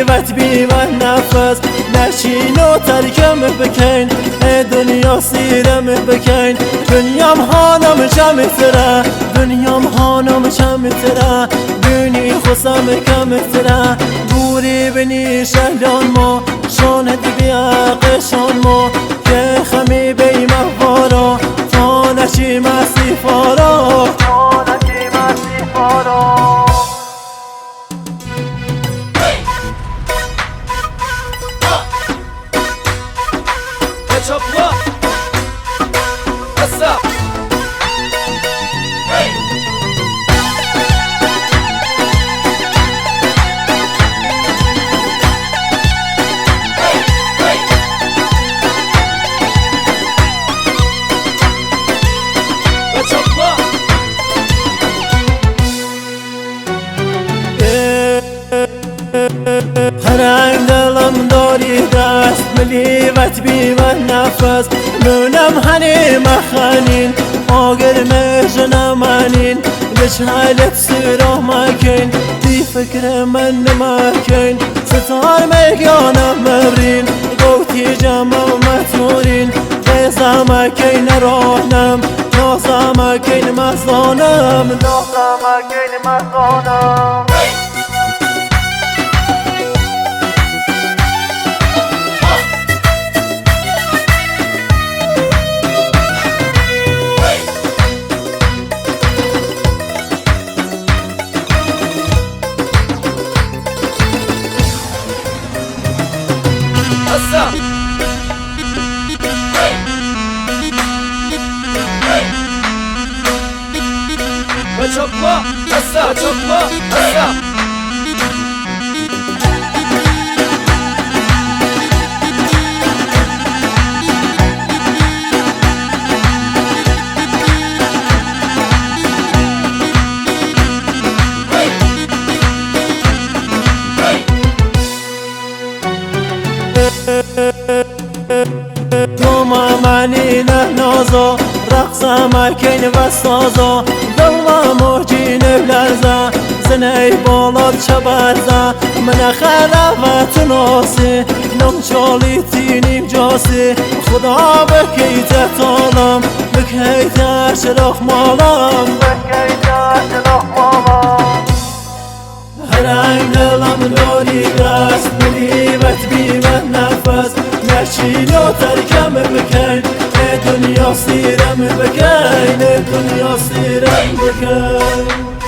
ملیوت بی من نفس نشین و ترکم بکن دنیا سیرم بکن دنیام هانم جمع تره دنیام هانم جمع تره دنی خسم کم تره گوری بنی شهلان ما شانت بیا قشان ما که خمی بی مهوارا تا نشی مسی فارا هرنگ دلم داری دست ملیوت بی من نفس منم هنی مخانین آگر مجنمانین بچهالت سرا مکن دی فکر من نمکن ستار میگانم مبرین گوتی جمع متورین غیزا مکن راهنم نازا مکن مزانم نازا مکن مزانم Çokma, asa, çokma, asa. دوما معنی نازا رقصا مکن و سازا دلما موجین بلرزا زنی بالاد شبرزا من خلافت ناسی نم چالی تینیم جاسی خدا بکیت طالم بکیت اشراف مالم بکیت اشراف مالم هرنگ دلم داری دست ملیوت بی من نفس نشین و ترکم بکن دنیا سیرم بکن دنیا سیرم بکن